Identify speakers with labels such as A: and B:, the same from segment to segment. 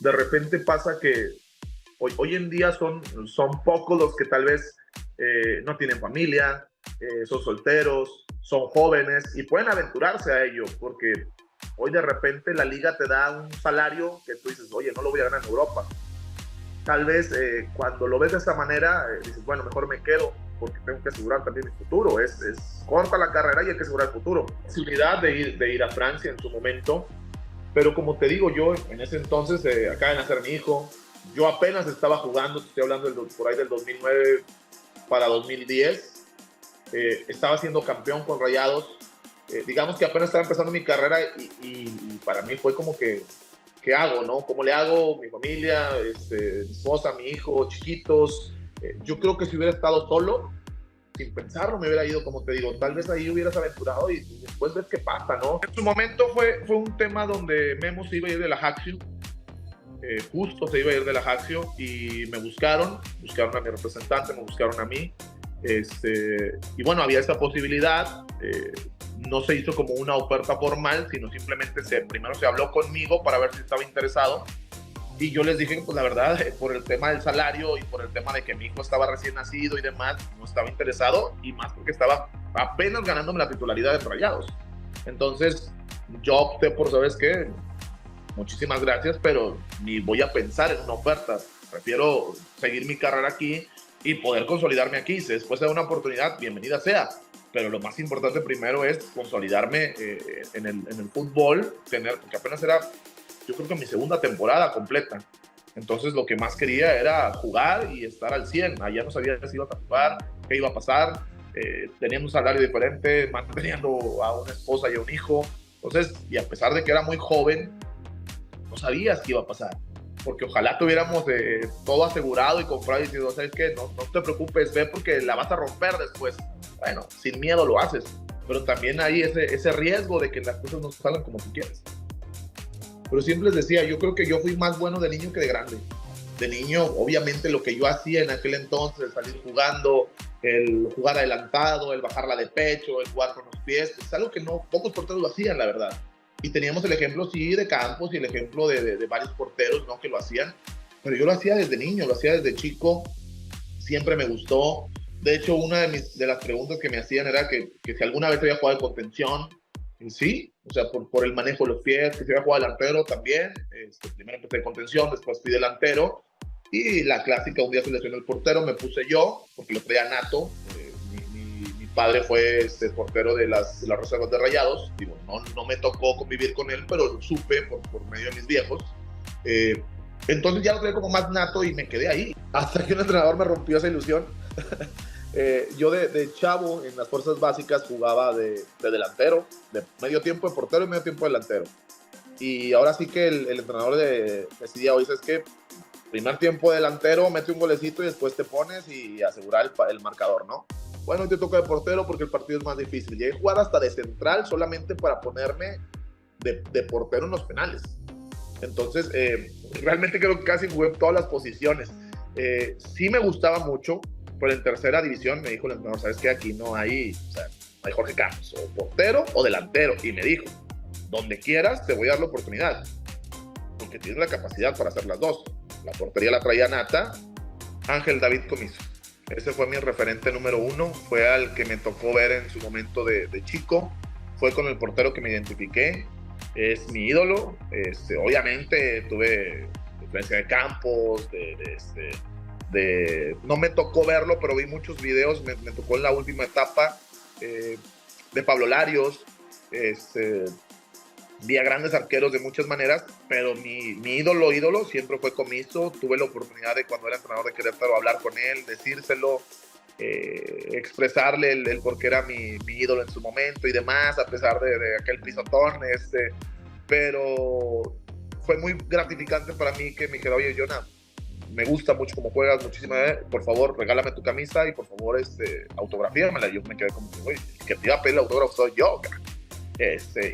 A: de repente pasa que hoy en día son pocos los que tal vez no tienen familia, son solteros, son jóvenes y pueden aventurarse a ello, porque hoy de repente la liga te da un salario que tú dices, oye, no lo voy a ganar en Europa. Tal vez cuando lo ves de esa manera, dices, bueno, mejor me quedo porque tengo que asegurar también mi futuro. Es corta la carrera y hay que asegurar el futuro. Posibilidad de ir a Francia en su momento, pero como te digo, yo en ese entonces acaba de nacer mi hijo, yo apenas estaba jugando, te estoy hablando por ahí del 2009 para 2010, estaba siendo campeón con Rayados, digamos que apenas estaba empezando mi carrera y para mí fue como que, ¿qué hago, no? ¿Cómo le hago? Mi familia, mi esposa, mi hijo, chiquitos. Yo creo que si hubiera estado solo, sin pensarlo, me hubiera ido, como te digo, tal vez ahí hubieras aventurado y después ves qué pasa, ¿no? En su momento fue un tema donde Memo se iba a ir de la Haxio, justo se iba a ir de la Haxio y me buscaron a mi representante, me buscaron a mí, y bueno, había esa posibilidad, no se hizo como una oferta formal, sino simplemente primero se habló conmigo para ver si estaba interesado. Y yo les dije, pues la verdad, por el tema del salario y por el tema de que mi hijo estaba recién nacido y demás, no estaba interesado, y más porque estaba apenas ganándome la titularidad de Rayados. Entonces, yo opté por, ¿sabes qué? Muchísimas gracias, pero ni voy a pensar en una oferta. Prefiero seguir mi carrera aquí y poder consolidarme aquí. Si después de una oportunidad, bienvenida sea. Pero lo más importante primero es consolidarme en el fútbol, porque apenas era, yo creo que mi segunda temporada completa. Entonces lo que más quería era jugar y estar al 100. Allá no sabía si iba a jugar, qué iba a pasar. Teniendo un salario diferente, manteniendo a una esposa y a un hijo. Entonces, y a pesar de que era muy joven, no sabías qué iba a pasar. Porque ojalá tuviéramos todo asegurado y comprado y diciendo, ¿sabes qué? No te preocupes, ve porque la vas a romper después. Bueno, sin miedo lo haces. Pero también hay ese riesgo de que las cosas no salgan como tú quieres. Pero siempre les decía, yo creo que yo fui más bueno de niño que de grande. De niño, obviamente, lo que yo hacía en aquel entonces, el salir jugando, el jugar adelantado, el bajarla de pecho, el jugar con los pies, es algo que no pocos porteros lo hacían, la verdad. Y teníamos el ejemplo, sí, de Campos y el ejemplo de varios porteros, ¿no? Que lo hacían. Pero yo lo hacía desde niño, lo hacía desde chico, siempre me gustó. De hecho, una de las preguntas que me hacían era que si alguna vez había jugado de contención. Y sí, o sea, por el manejo de los pies, que si había jugado delantero también. Primero empecé de contención, después fui delantero. Y la clásica, un día se lesionó el portero, me puse yo, porque lo traía nato. Mi padre fue portero de las reservas de Rayados. Digo, no me tocó convivir con él, pero supe por medio de mis viejos. Eh, entonces ya lo traía como más nato y me quedé ahí. Hasta que un entrenador me rompió esa ilusión. Yo de chavo en las fuerzas básicas jugaba de delantero, de medio tiempo de portero y medio tiempo de delantero. Y ahora sí que el entrenador decidía, oye, es que primer tiempo delantero, mete un golecito y después te pones y asegurar el marcador, ¿no? Bueno, hoy te toca de portero porque el partido es más difícil. Llegué a jugar hasta de central solamente para ponerme de portero en los penales. Entonces, realmente creo que casi jugué todas las posiciones. Sí me gustaba mucho, pero en tercera división me dijo el entrenador, ¿sabes qué? Aquí no hay, o sea, no hay Jorge Campos, o portero o delantero. Y me dijo, donde quieras te voy a dar la oportunidad, porque tienes la capacidad para hacer las dos. La portería la traía nata, Ángel David Comiso. Ese fue mi referente número uno, fue al que me tocó ver en su momento de chico, fue con el portero que me identifiqué, es mi ídolo. Obviamente tuve influencia de Campos, no me tocó verlo, pero vi muchos videos, me tocó en la última etapa, de Pablo Larios, vi a grandes arqueros de muchas maneras, pero mi ídolo siempre fue Comiso. Tuve la oportunidad de, cuando era entrenador de Querétaro, hablar con él, decírselo, expresarle el por qué era mi ídolo en su momento y demás, a pesar de aquel pisotón, pero fue muy gratificante para mí que me dijera, oye, Jonah, me gusta mucho cómo juegas, muchísimas, por favor, regálame tu camisa y por favor, autografíamela. Yo me quedé como, oye, que te iba a pedir el autógrafo soy yo, cara.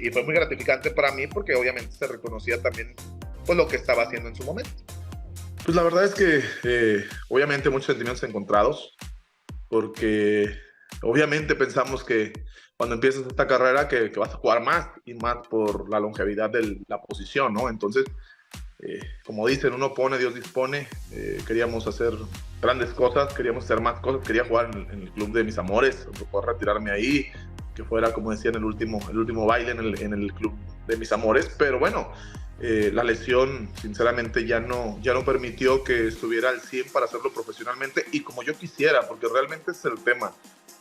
A: Y fue muy gratificante para mí porque obviamente se reconocía también pues, lo que estaba haciendo en su momento. Pues la verdad es que obviamente muchos sentimientos encontrados, porque obviamente pensamos que cuando empiezas esta carrera que vas a jugar más y más por la longevidad de la posición, ¿no? Entonces como dicen, uno pone, Dios dispone. Queríamos hacer grandes cosas, queríamos hacer más cosas, quería jugar en el club de mis amores, poder retirarme ahí, que fuera, como decían, el último baile en el club de mis amores, pero bueno, la lesión sinceramente ya no permitió que estuviera al 100 para hacerlo profesionalmente y como yo quisiera, porque realmente es el tema.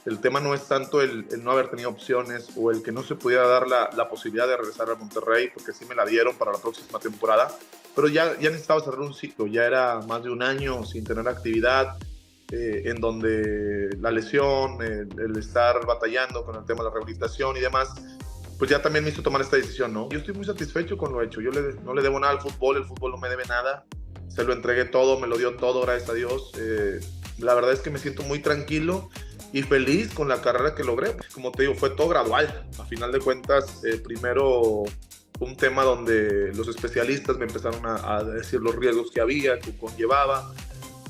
A: El tema no es tanto el no haber tenido opciones o el que no se pudiera dar la posibilidad de regresar a Monterrey, porque sí me la dieron para la próxima temporada, pero ya necesitaba cerrar un ciclo, ya era más de un año sin tener actividad, en donde la lesión, el estar batallando con el tema de la rehabilitación y demás, pues ya también me hizo tomar esta decisión, ¿no? Yo estoy muy satisfecho con lo hecho, yo no le debo nada al fútbol, el fútbol no me debe nada, se lo entregué todo, me lo dio todo, gracias a Dios. La verdad es que me siento muy tranquilo y feliz con la carrera que logré. Como te digo, fue todo gradual. A final de cuentas, primero un tema donde los especialistas me empezaron a decir los riesgos que había, que conllevaba,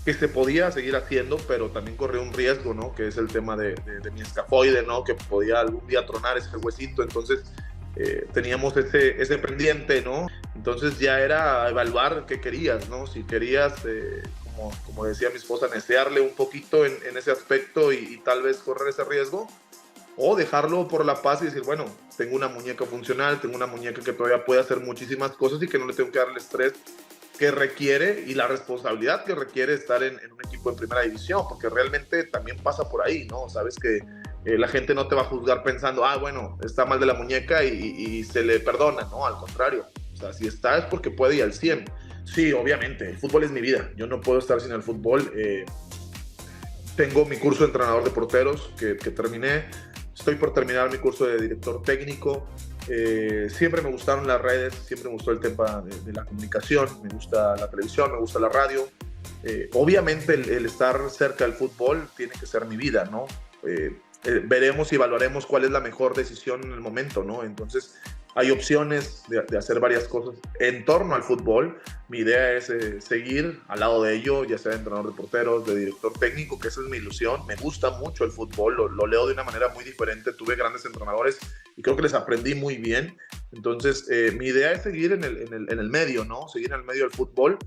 A: que se podía seguir haciendo, pero también corría un riesgo, ¿no? Que es el tema de mi escafoide, ¿no? Que podía algún día tronar ese huesito. Entonces, teníamos ese pendiente, ¿no? Entonces ya era evaluar qué querías, ¿no? Si querías, como decía mi esposa, necearle un poquito en ese aspecto y tal vez correr ese riesgo, o dejarlo por la paz y decir, bueno, tengo una muñeca funcional, tengo una muñeca que todavía puede hacer muchísimas cosas y que no le tengo que dar el estrés que requiere y la responsabilidad que requiere estar en un equipo de primera división, porque realmente también pasa por ahí, ¿no? Sabes que la gente no te va a juzgar pensando, bueno, está mal de la muñeca y se le perdona, ¿no? Al contrario, o sea, si está es porque puede ir al 100. Sí, obviamente, el fútbol es mi vida, yo no puedo estar sin el fútbol. Tengo mi curso de entrenador de porteros que terminé, estoy por terminar mi curso de director técnico. Siempre me gustaron las redes, siempre me gustó el tema de la comunicación, me gusta la televisión, me gusta la radio. Obviamente el estar cerca del fútbol tiene que ser mi vida, ¿no? Veremos y evaluaremos cuál es la mejor decisión en el momento, ¿no? Entonces hay opciones de hacer varias cosas en torno al fútbol. Mi idea es seguir al lado de ello, ya sea de entrenador de porteros, de director técnico, que esa es mi ilusión. Me gusta mucho el fútbol, lo leo de una manera muy diferente. Tuve grandes entrenadores y creo que les aprendí muy bien. Entonces, mi idea es seguir en el medio, ¿no? Seguir en el medio del fútbol.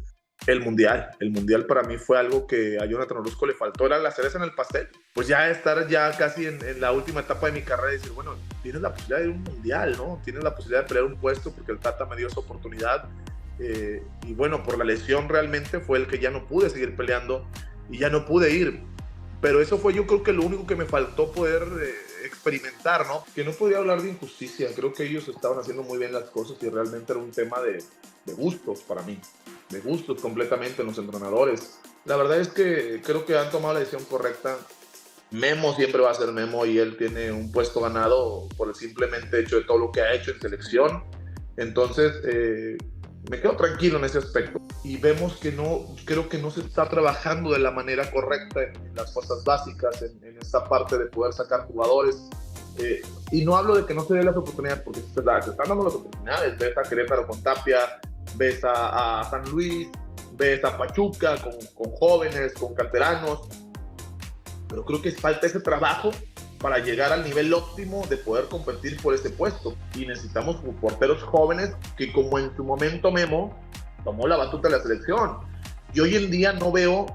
A: El mundial para mí fue algo que a Jonathan Orozco le faltó, era la cereza en el pastel. Pues ya estar ya casi en la última etapa de mi carrera y decir, bueno, tienes la posibilidad de ir a un mundial, ¿no? Tienes la posibilidad de pelear un puesto porque el Tata me dio esa oportunidad. Y bueno, por la lesión realmente fue el que ya no pude seguir peleando y ya no pude ir. Pero eso fue, yo creo que lo único que me faltó poder experimentar, ¿no? Que no podía hablar de injusticia. Creo que ellos estaban haciendo muy bien las cosas y realmente era un tema de gustos para mí. De gustos completamente en los entrenadores. La verdad es que creo que han tomado la decisión correcta. Memo siempre va a ser Memo y él tiene un puesto ganado por el simplemente hecho de todo lo que ha hecho en selección. Entonces, me quedo tranquilo en ese aspecto. Y vemos que creo que no se está trabajando de la manera correcta en las cosas básicas, en esta parte de poder sacar jugadores. Y no hablo de que no se dé las oportunidades, porque se están dando las oportunidades. Ves a Querétaro con Tapia, ves a San Luis, ves a Pachuca con jóvenes, con canteranos, pero creo que falta ese trabajo para llegar al nivel óptimo de poder competir por ese puesto, y necesitamos porteros jóvenes que, como en su momento Memo tomó la batuta de la selección, y hoy en día no veo,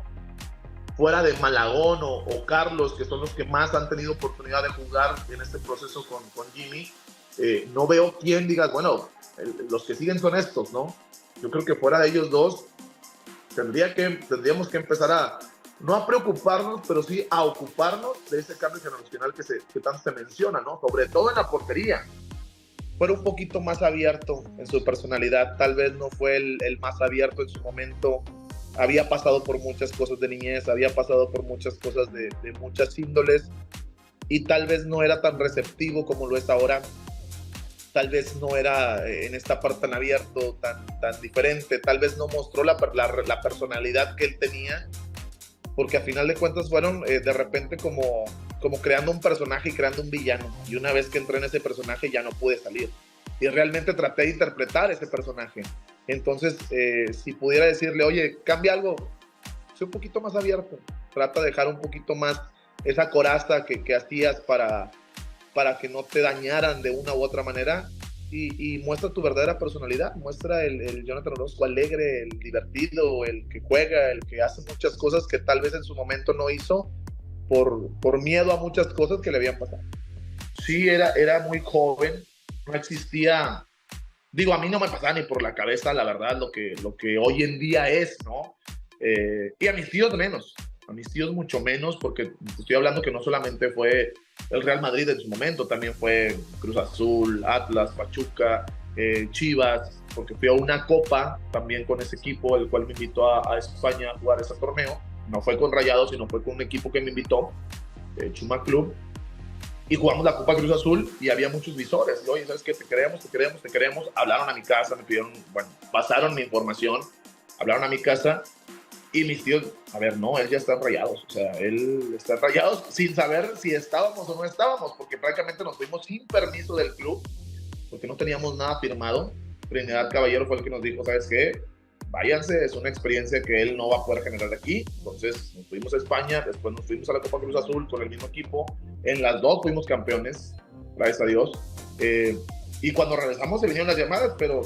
A: fuera de Malagón o Carlos, que son los que más han tenido oportunidad de jugar en este proceso con Jimmy, no veo quién diga, bueno, los que siguen son estos, ¿no? Yo creo que fuera de ellos dos tendríamos que empezar no a preocuparnos, pero sí a ocuparnos de ese cambio generacional que tanto se menciona, ¿no? Sobre todo en la portería. Fuera un poquito más abierto en su personalidad, tal vez no fue el más abierto en su momento, había pasado por muchas cosas de niñez, había pasado por muchas cosas de muchas índoles, y tal vez no era tan receptivo como lo es ahora. Tal vez no era en esta parte tan abierto, tan diferente, tal vez no mostró la personalidad que él tenía, porque a final de cuentas fueron de repente como creando un personaje y creando un villano, y una vez que entré en ese personaje ya no pude salir, y realmente traté de interpretar ese personaje. Entonces, si pudiera decirle, oye, cambia algo, sé un poquito más abierto, trata de dejar un poquito más esa coraza que hacías para que no te dañaran de una u otra manera, y muestra tu verdadera personalidad, muestra el Jonathan Orozco alegre, el divertido, el que juega, el que hace muchas cosas que tal vez en su momento no hizo por miedo a muchas cosas que le habían pasado. Sí, era muy joven, no existía, digo, a mí no me pasaba ni por la cabeza, la verdad, lo que hoy en día es, ¿no? Y a mis tíos menos, a mis tíos mucho menos, porque estoy hablando que no solamente fue el Real Madrid en su momento, también fue Cruz Azul, Atlas, Pachuca, Chivas, porque fui a una copa también con ese equipo, el cual me invitó a España a jugar ese torneo. No fue con Rayados, sino fue con un equipo que me invitó, Chuma Club, y jugamos la Copa Cruz Azul y había muchos visores. Y, oye, ¿sabes qué? Te queremos, te queremos, te queremos. Hablaron a mi casa, me pidieron, bueno, pasaron mi información, hablaron a mi casa y mis tíos, a ver, no, él ya está en Rayados. O sea, él está en Rayados sin saber si estábamos o no estábamos, porque prácticamente nos fuimos sin permiso del club, porque no teníamos nada firmado. Trinidad Caballero fue el que nos dijo, ¿sabes qué? Váyanse, es una experiencia que él no va a poder generar aquí. Entonces nos fuimos a España, después nos fuimos a la Copa Cruz Azul con el mismo equipo. En las dos fuimos campeones, gracias a Dios. Y cuando regresamos se vinieron las llamadas, pero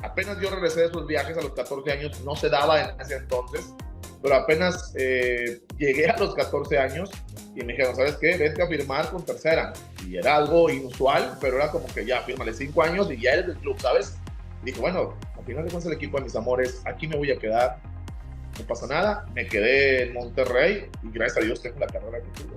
A: apenas yo regresé de esos viajes a los 14 años, no se daba en ese entonces, pero apenas llegué a los 14 años y me dijeron, ¿sabes qué? Vente a firmar con tercera. Y era algo inusual, pero era como que ya, fírmale 5 años y ya eres del club, ¿sabes? Y dije, bueno, al final de cuentas el equipo de mis amores, aquí me voy a quedar, no pasa nada. Me quedé en Monterrey y gracias a Dios tengo la carrera que tuve.